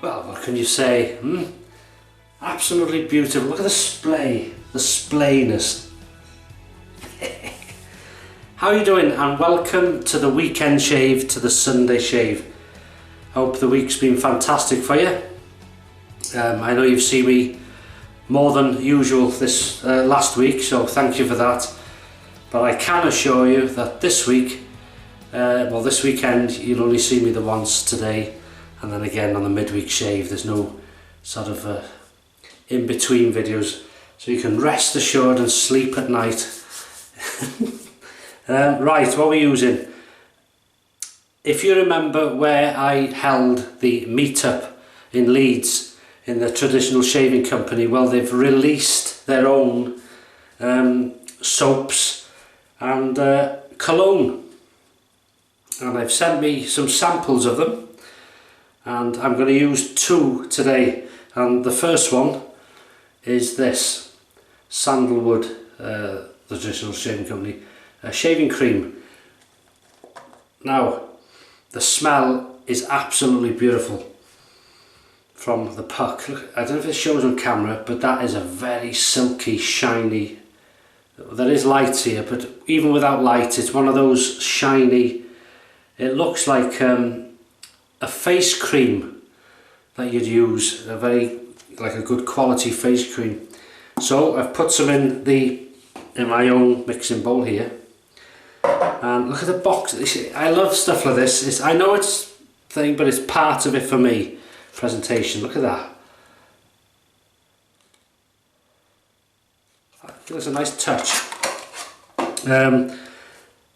Well, what can you say? Absolutely beautiful. Look at the splayness. How are you doing? And welcome to the weekend shave, to the Sunday shave. Hope the week's been fantastic for you. I know you've seen me more than usual this last week, so thank you for that. But I can assure you that this week, this weekend, you'll only see me the once today, and then again on the midweek shave. There's no sort of in-between videos, so you can rest assured and sleep at night. Right, what we're using. If you remember where I held the meetup in Leeds in the traditional shaving company, well, they've released their own soaps and cologne, and they've sent me some samples of them, and I'm going to use two today. And the first one is this Sandalwood, the traditional shaving company, shaving cream. Now, the smell is absolutely beautiful from the puck. Look, I don't know if it shows on camera, but that is a very silky, shiny. There is light here, but even without light, it's one of those shiny. It looks like a face cream that you'd use, like a good quality face cream. So I've put some in my own mixing bowl here. And look at the box. I love stuff like this. I know it's thing, but it's part of it for me. Presentation. Look at that. Give us a nice touch.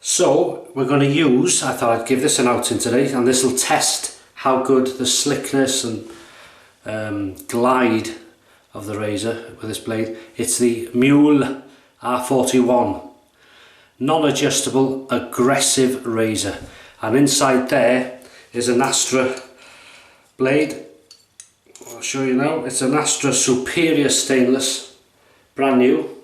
So we're going to use. I thought I'd give this an outing today, and this will test how good the slickness and glide of the razor with this blade. It's the Mule R41. Non-adjustable aggressive razor, and inside there is an Astra blade. I'll show you now. It's an Astra Superior stainless, brand new,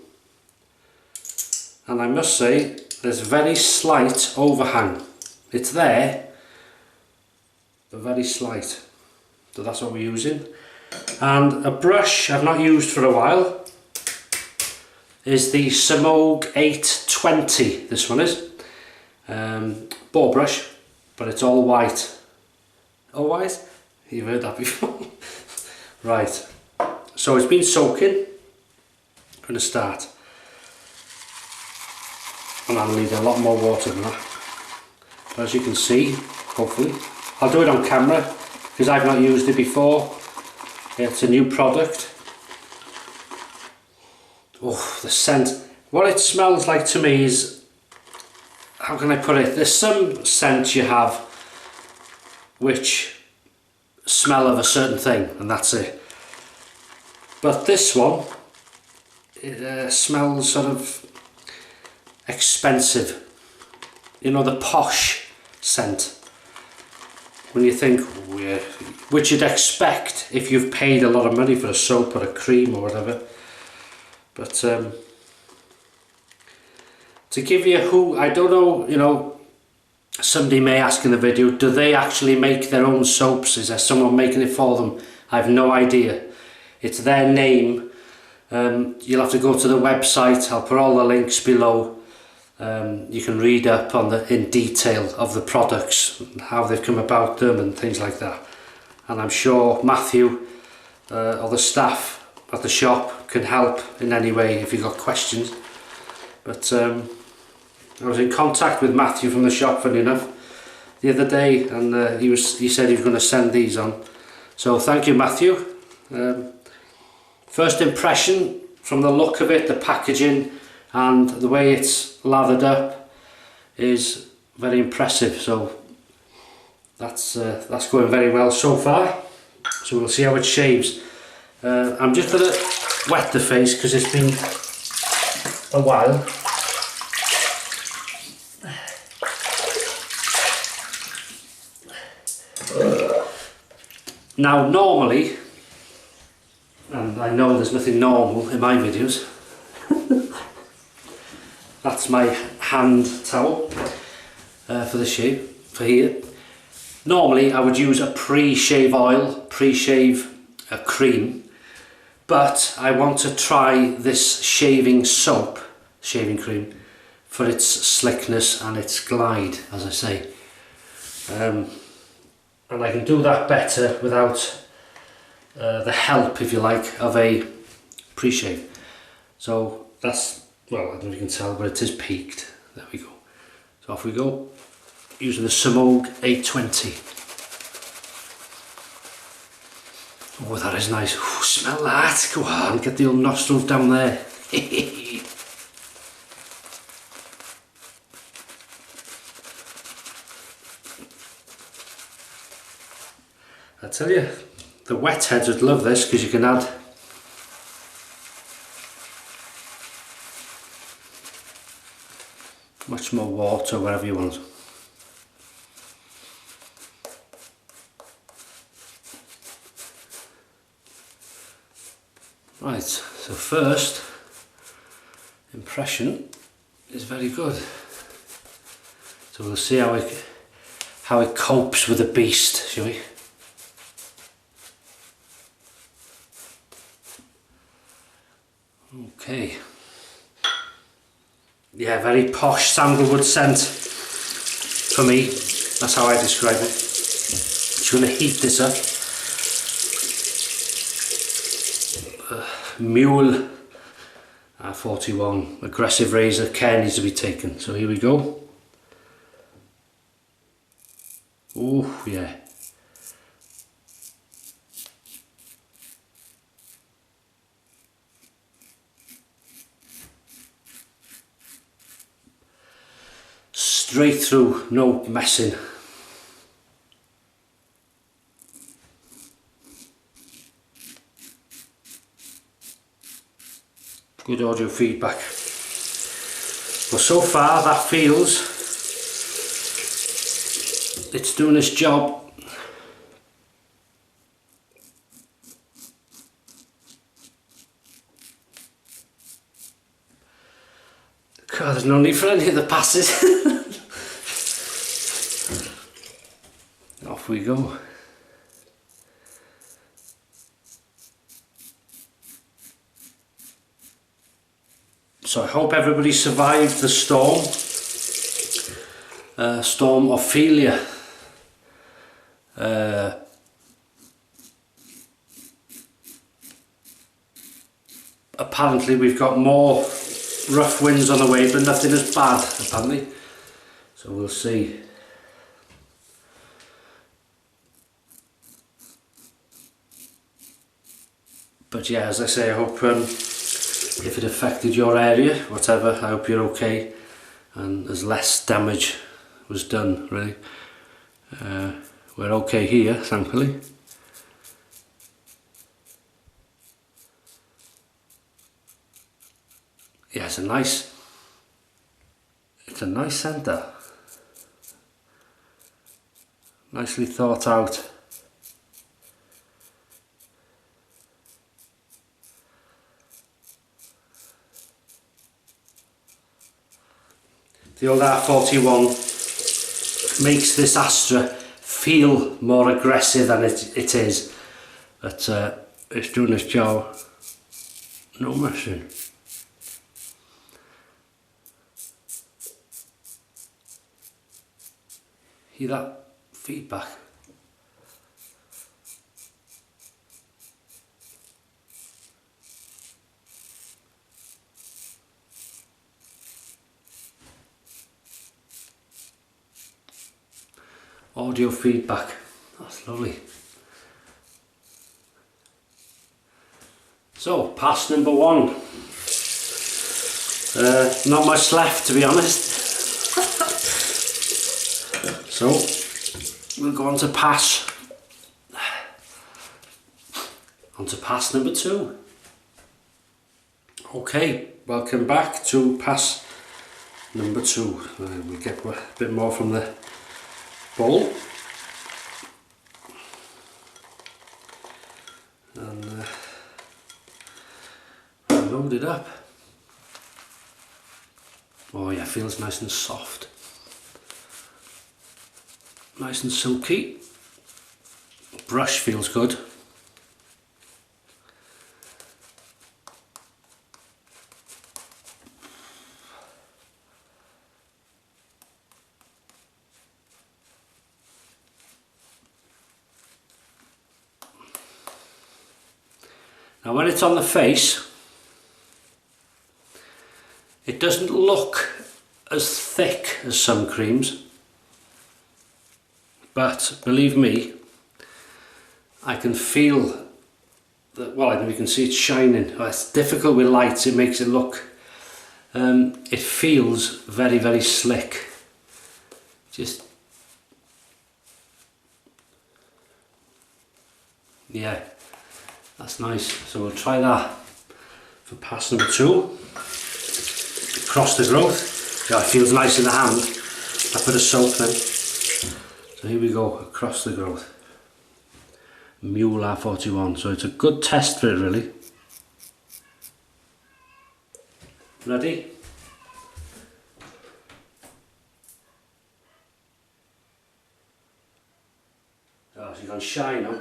and I must say there's very slight overhang. It's there, but very slight. So that's what we're using. And a brush I've not used for a while is the Simogue 820. This one is ball brush, but it's all white. All white? You've heard that before. Right, so it's been soaking. I'm going to start, and I'll need a lot more water than that, but as you can see, hopefully I'll do it on camera because I've not used it before. It's a new product. Oh, the scent. What it smells like to me is, how can I put it? There's some scents you have which smell of a certain thing, and that's it. But this one, it smells sort of expensive. You know, the posh scent. When you think, oh, yeah, which you'd expect if you've paid a lot of money for a soap or a cream or whatever. But to give you I don't know, you know, somebody may ask in the video, do they actually make their own soaps? Is there someone making it for them? I have no idea. It's their name. You'll have to go to the website. I'll put all the links below. You can read up on in detail of the products, how they've come about them and things like that. And I'm sure Matthew or the staff at the shop can help in any way if you've got questions. But I was in contact with Matthew from the shop, funny enough, the other day, and he said he was going to send these on. So thank you, Matthew. First impression from the look of it, the packaging and the way it's lathered up is very impressive. So that's going very well so far. So we'll see how it shaves. I'm just going to wet the face because it's been a while. Now normally, and I know there's nothing normal in my videos, that's my hand towel for the shave, for here. Normally I would use a pre-shave oil, pre-shave cream, but I want to try this shaving soap, shaving cream, for its slickness and its glide, as I say. And I can do that better without the help, if you like, of a pre-shave. So that's, well, I don't know if you can tell, but it is peaked. There we go. So off we go, using the Simogue 820. Oh, that is nice. Ooh, smell that. Go on, get the old nostrils down there. I tell you, the wet heads would love this because you can add much more water, wherever you want. Right, so first impression is very good. So we'll see how it copes with the beast, shall we? Okay. Yeah, very posh sandalwood scent for me. That's how I describe it. Just going to heat this up. Mule 41 aggressive razor, care needs to be taken. So here we go. Oh yeah. Straight through, no messing. Good audio feedback. Well, so far that feels it's doing its job. God, there's no need for any of the passes. Off we go. So I hope everybody survived the storm. Storm Ophelia. Apparently we've got more rough winds on the way, but nothing as bad, apparently. So we'll see. But yeah, as I say, I hope if it affected your area, whatever, I hope you're okay and as less damage was done, really. We're okay here, thankfully. Yeah, it's a nice centre. Nicely thought out. The old R41 makes this Astra feel more aggressive than it is, but it's doing its job. No messing. Hear that feedback? Audio feedback, that's lovely. So, pass number one. Not much left, to be honest. So, we'll go on to pass. On to pass number two. Okay, welcome back to pass number two. We'll get a bit more from the bowl. And load it up. Oh yeah, feels nice and soft. Nice and silky. Brush feels good. Now when it's on the face, it doesn't look as thick as some creams, but believe me, I can feel that, well, you can see it's shining. Well, it's difficult with lights, it makes it look, it feels very, very slick. Just, yeah, that's nice. So we'll try that for pass number 2. Across the growth. Yeah, it feels nice in the hand. I put a soap then. So here we go, across the growth. Mule R41. So it's a good test for it really. Ready? Oh, so you're going to shine now.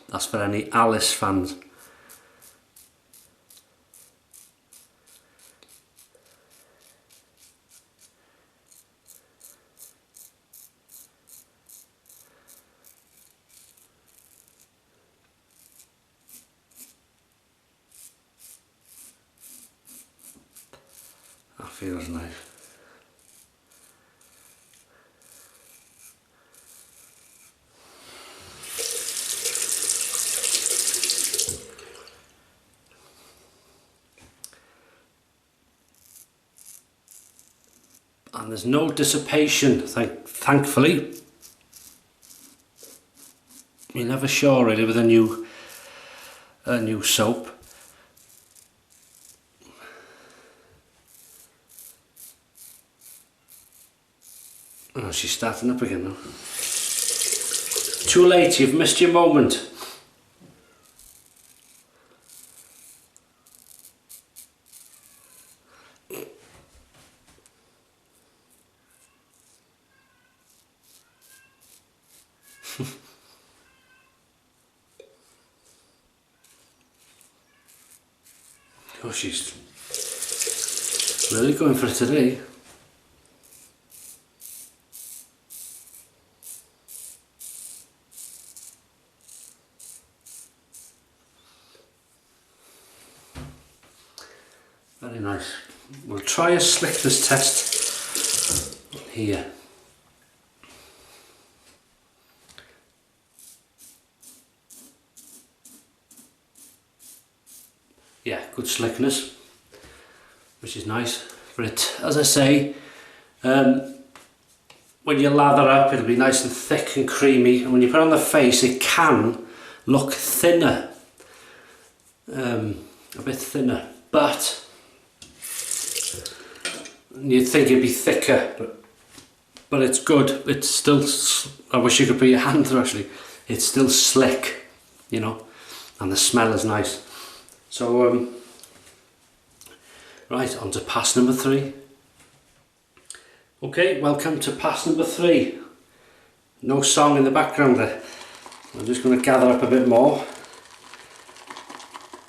That's for any Alice fans. That feels nice. And there's no dissipation, thankfully. You're never sure really with a new soap. Oh, she's starting up again now. Too late, you've missed your moment. Oh, she's really going for it today. Very nice. We'll try a slickness test here. Yeah, good slickness, which is nice. But it, as I say, when you lather up, it'll be nice and thick and creamy, and when you put it on the face, it can look thinner, a bit thinner, but you'd think it'd be thicker, but it's good. It's still, I wish you could put your hand through actually, it's still slick, you know, and the smell is nice. So, right, on to pass number 3. Okay, welcome to pass number 3. No song in the background there. I'm just going to gather up a bit more.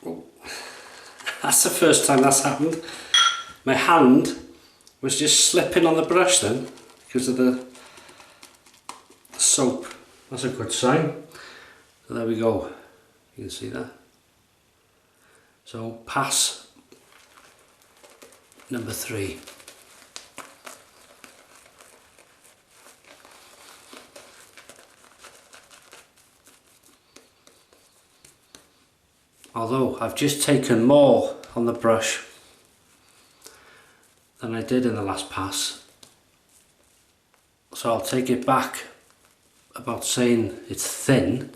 Oh, that's the first time that's happened. My hand was just slipping on the brush then, because of the soap. That's a good sign. So there we go. You can see that. So pass number 3. Although I've just taken more on the brush than I did in the last pass, so I'll take it back about saying it's thin,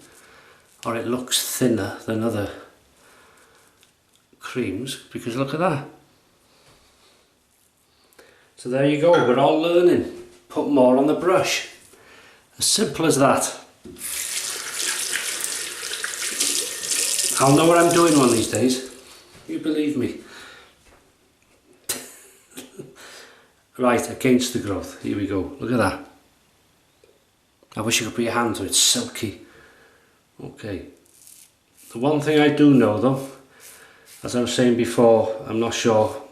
or it looks thinner than other creams, because look at that. So there you go, we're all learning. Put more on the brush. As simple as that. I'll know what I'm doing one of these days. You believe me. right against the growth. Here we go, look at that. I wish you could put your hand to it, it's silky. Okay, the one thing I do know though, as I was saying before, I'm not sure,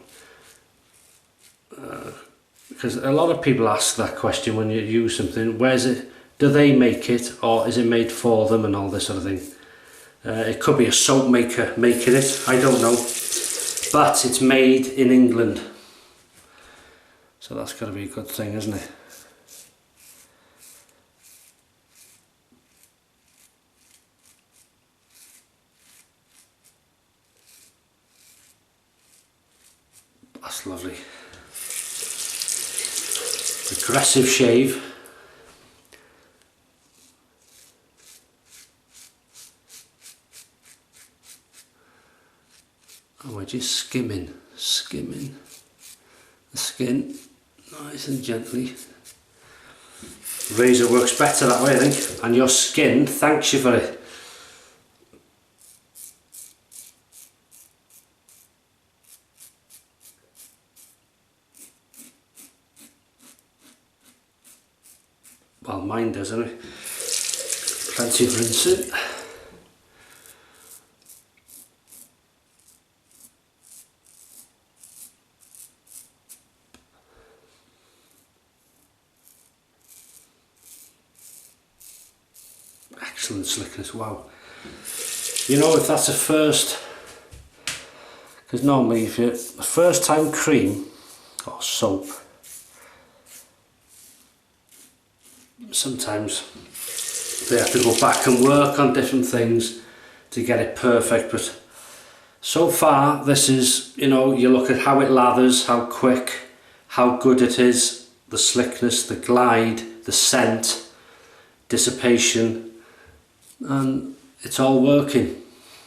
because a lot of people ask that question when you use something, where's it, do they make it or is it made for them and all this sort of thing. It could be a soap maker making it, I don't know, but it's made in England, so that's got to be a good thing, isn't it? That's lovely. Aggressive shave. And we're just skimming the skin, nice and gently. Razor works better that way, I think, and your skin thanks you for it. Well, mine does, anyway. Plenty of rinsing. Excellent slickness, wow. You know, if that's a first, because normally if you're a first time cream or soap, sometimes they have to go back and work on different things to get it perfect, but so far this is, you know, you look at how it lathers, how quick, how good it is, the slickness, the glide, the scent, dissipation, and it's all working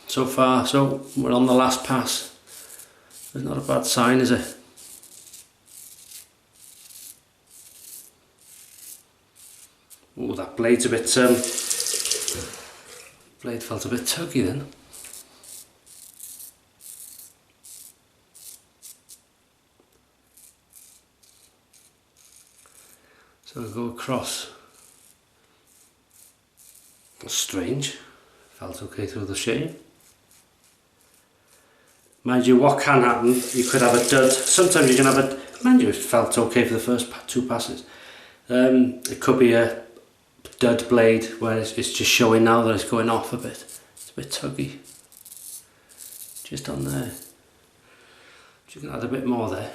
so far. So we're on the last pass. It's not a bad sign, is it? Oh, that blade's a bit blade felt a bit tuggy then. So we'll go across. That's strange. Felt okay through the shave. Mind you, what can happen, you could have a dud. Sometimes you can have a, mind you, it felt okay for the first two passes. It could be a dud blade where it's just showing now that it's going off a bit. It's a bit tuggy. Just on there. You can add a bit more there.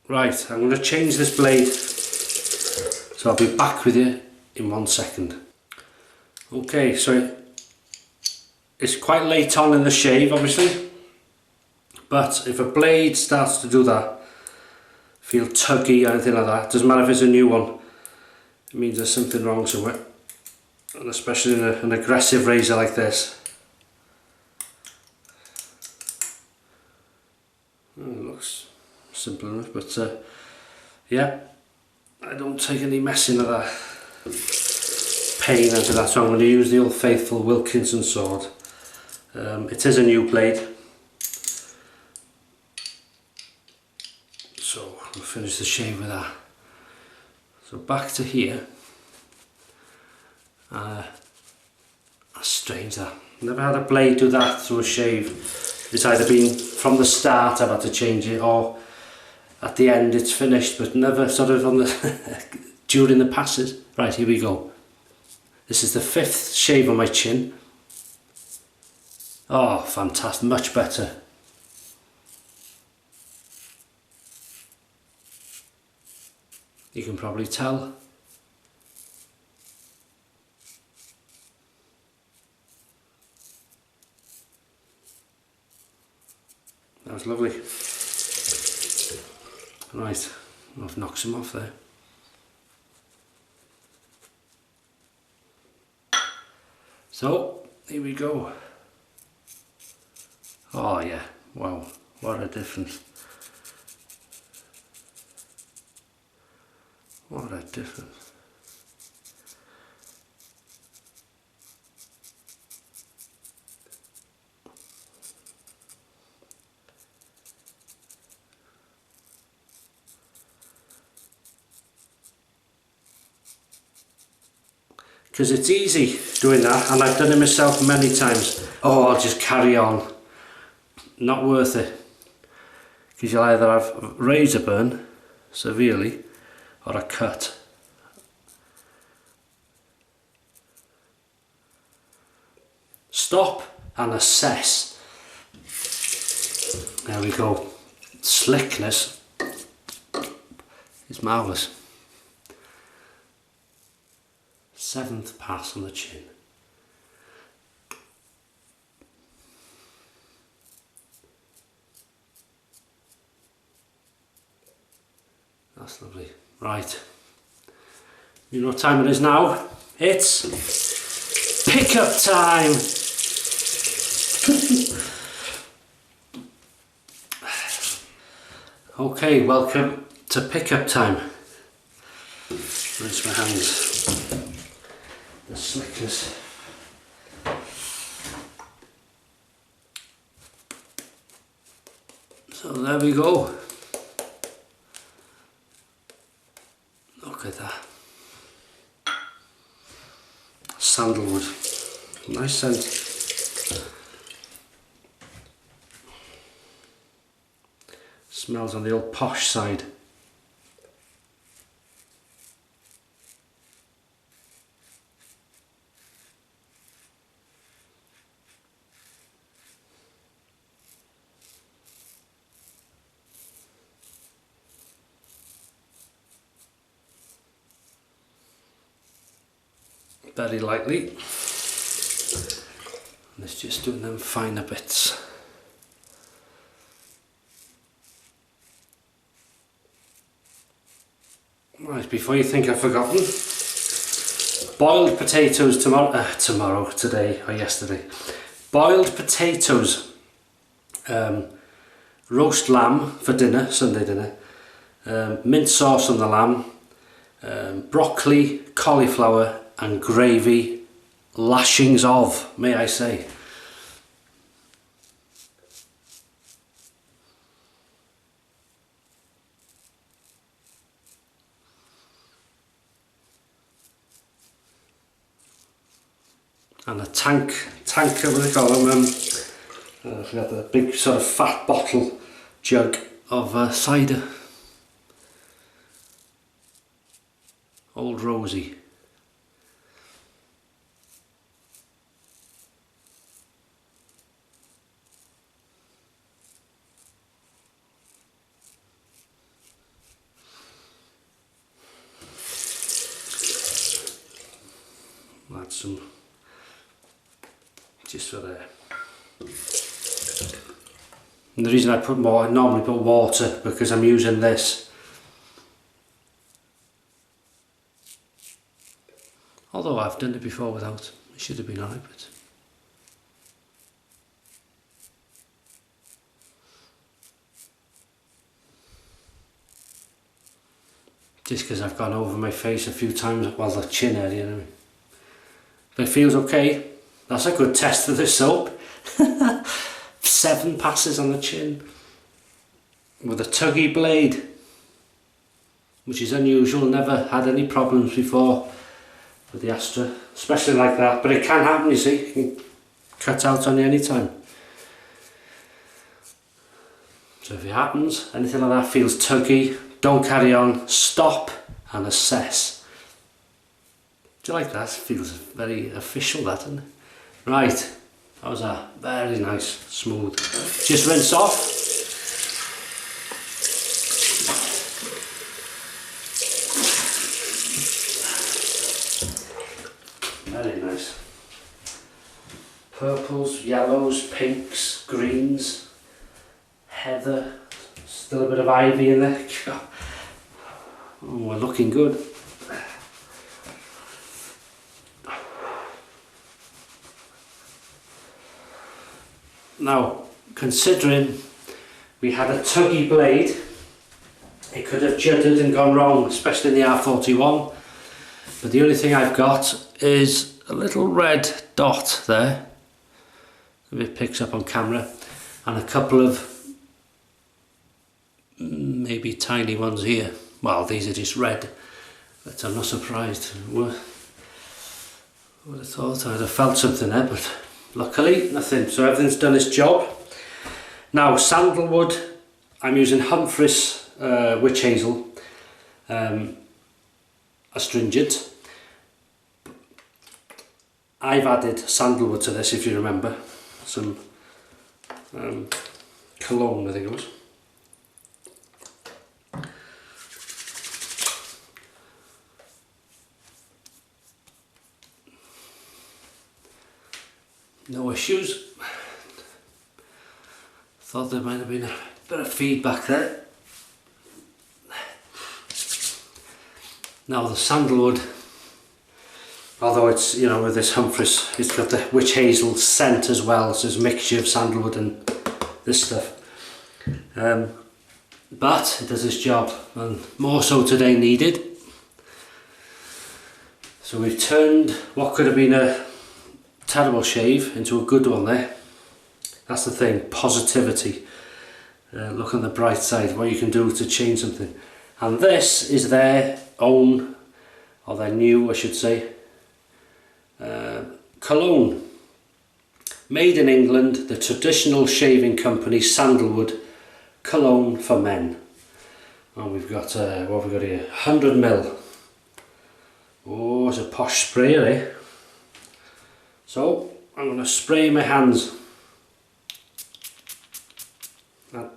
Right, I'm going to change this blade, so I'll be back with you in 1 second. Okay, so it's quite late on in the shave obviously, but if a blade starts to do that, feel tuggy or anything like that, doesn't matter if it's a new one, it means there's something wrong somewhere, and especially in an aggressive razor like this. It looks simple enough, but yeah, I don't take any messing of that pain out of that, so I'm going to use the old faithful Wilkinson sword. It is a new blade, so I'll finish the shave with that. So back to here. That's strange, that. Never had a blade do that through a shave. It's either been from the start I've had to change it, or at the end it's finished, but never sort of on the during the passes. Right, here we go. This is the 5th shave on my chin. Oh, fantastic, much better. You can probably tell. That was lovely. Right, I've knocked some off there. So, Here we go. Oh yeah, wow, what a difference. What a difference. Because it's easy doing that, and I've done it myself many times. Oh, I'll just carry on. Not worth it. Because you'll either have razor burn severely or a cut. Stop and assess. There we go. Slickness is marvellous. 7th pass on the chin. That's lovely. Right. You know what time it is now? It's pickup time! Okay, welcome to pickup time. Rinse my hands. The slickers. So there we go. Look at that. Sandalwood. Nice scent. Smells on the old posh side. Very lightly. Let's just do them finer bits. Right, before you think I've forgotten, boiled potatoes today or yesterday. Boiled potatoes, roast lamb for dinner, Sunday dinner, mint sauce on the lamb, broccoli, cauliflower and gravy, lashings of, may I say. And a tank, what do they call them? I forgot, the big sort of fat bottle jug of cider. Old Rosie. Add some just for there. And the reason I normally put water, because I'm using this. Although I've done it before without, it should have been alright, but just because I've gone over my face a few times, well, the chin area anyway. But it feels okay. That's a good test of the soap. 7 passes on the chin with a tuggy blade, which is unusual. Never had any problems before with the Astra, especially like that, but it can happen, you see. It can cut out on you anytime. So if it happens, anything like that feels tuggy, don't carry on, stop and assess. Do you like that? It feels very official, that, doesn't it? Right, that was a very nice, smooth. Just rinse off. Very nice. Purples, yellows, pinks, greens, heather, still a bit of ivy in there. Oh, we're looking good. Now, considering we had a tuggy blade, it could have judded and gone wrong, especially in the R41. But the only thing I've got is a little red dot there, if it picks up on camera, and a couple of maybe tiny ones here. Well, these are just red, but I'm not surprised. Would have thought I'd have felt something there, but luckily nothing. So everything's done its job. Now, sandalwood, I'm using Humphreys witch hazel astringent. I've added sandalwood to this, if you remember, some cologne, I think it was. No issues. Thought there might have been a bit of feedback there. Now the sandalwood, although it's, you know, with this Humphreys, it's got the witch hazel scent as well, so it's a mixture of sandalwood and this stuff. But it does its job, and more so today needed. So we've turned what could have been a terrible shave into a good one there. That's the thing, positivity. Look on the bright side, what you can do to change something. And this is their own, or their new, I should say, cologne. Made in England, the traditional shaving company Sandalwood cologne for men. And we've got, what have we got here? 100ml. Oh, it's a posh sprayer, eh? So, I'm going to spray my hands.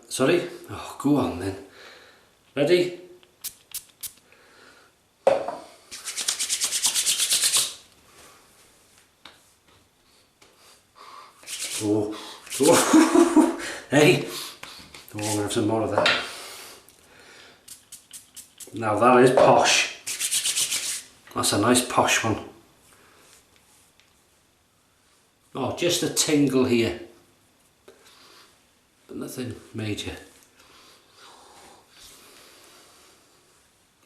Sorry? Oh, go on then. Ready? Oh, oh. Hey! Oh, I'm going to have some more of that. Now that is posh. That's a nice posh one. Oh, just a tingle here, but nothing major.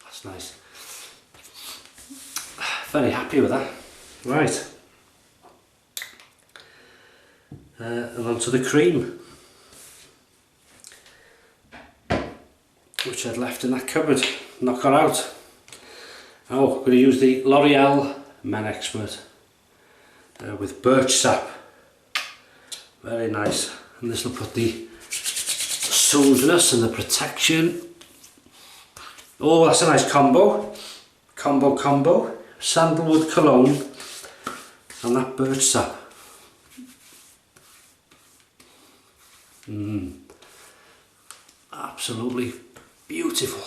That's nice. Very happy with that. Right. And onto the cream, which I'd left in that cupboard. Knock her out. Oh, I'm going to use the L'Oreal Men Expert with birch sap. Very nice. And this will put the soothness and the protection. Oh, that's a nice combo. Combo. Sandalwood cologne and that birch sap. Absolutely beautiful.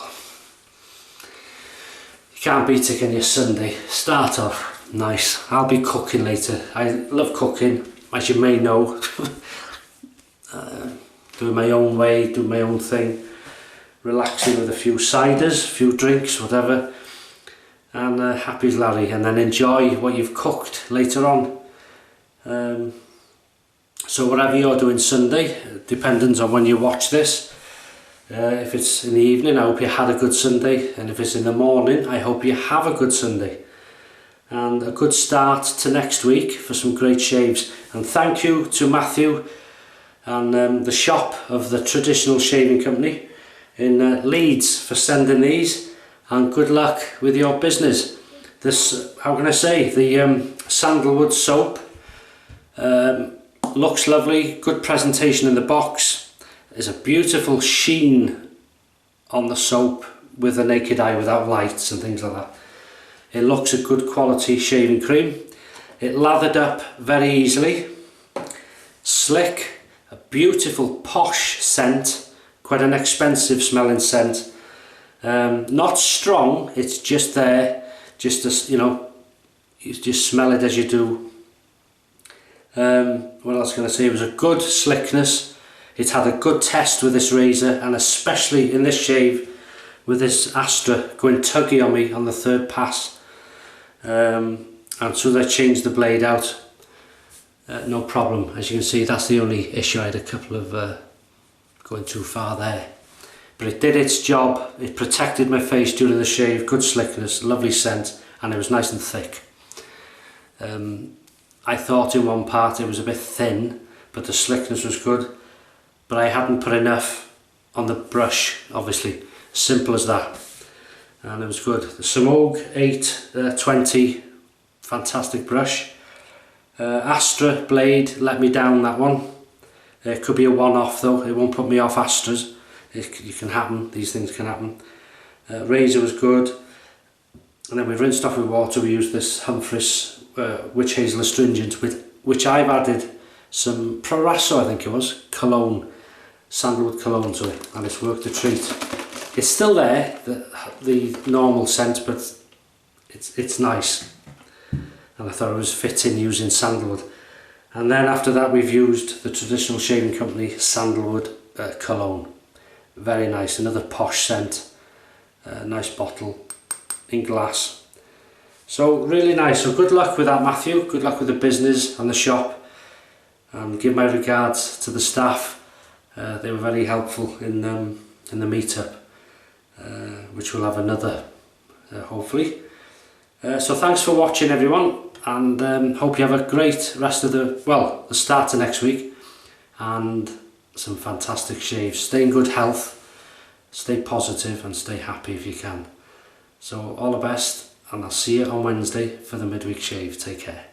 You can't beat it, can you? Sunday. Start off nice. I'll be cooking later. I love cooking, as you may know. Doing my own way, doing my own thing. Relaxing with a few ciders, a few drinks, whatever. And happy as Larry. And then enjoy what you've cooked later on. So whatever you're doing Sunday, depending on when you watch this. If it's in the evening, I hope you had a good Sunday, and if it's in the morning, I hope you have a good Sunday and a good start to next week for some great shaves. And thank you to Matthew and the shop of the Traditional Shaving Company in Leeds for sending these, and good luck with your business. This, how can I say, the sandalwood soap looks lovely, good presentation in the box. There's a beautiful sheen on the soap with the naked eye without lights and things like that. It looks a good quality shaving cream. It lathered up very easily. Slick, a beautiful posh scent, quite an expensive smelling scent. Not strong, it's just there, just as, you know, you just smell it as you do. What else can I say? It was a good slickness. It had a good test with this razor, and especially in this shave with this Astra going tuggy on me on the third pass. And so I changed the blade out. no problem. As you can see, that's the only issue. I had a couple of going too far there, but it did its job. It protected my face during the shave, good slickness, lovely scent, and it was nice and thick. I thought in one part it was a bit thin, but the slickness was good, but I hadn't put enough on the brush, obviously. Simple as that. And it was good. The Simogue 820, fantastic brush. Astra blade let me down, that one. It could be a one-off though, it won't put me off Astras. It can happen, these things can happen. Razor was good. And then we rinsed off with water. We used this Humphreys Witch Hazel Astringent, which I've added some Proraso, I think it was, cologne, sandalwood cologne to it, and it's worked a treat. It's still there, the normal scent, but it's nice. And I thought it was fitting using sandalwood. And then after that we've used the traditional shaving company Sandalwood cologne. Very nice, another posh scent, nice bottle in glass. So really nice. So good luck with that, Matthew. Good luck with the business and the shop. And give my regards to the staff. They were very helpful in the meetup, which we'll have another hopefully. So thanks for watching, everyone, and hope you have a great rest of the start of next week, and some fantastic shaves. Stay in good health, stay positive, and stay happy if you can. So all the best, and I'll see you on Wednesday for the midweek shave. Take care.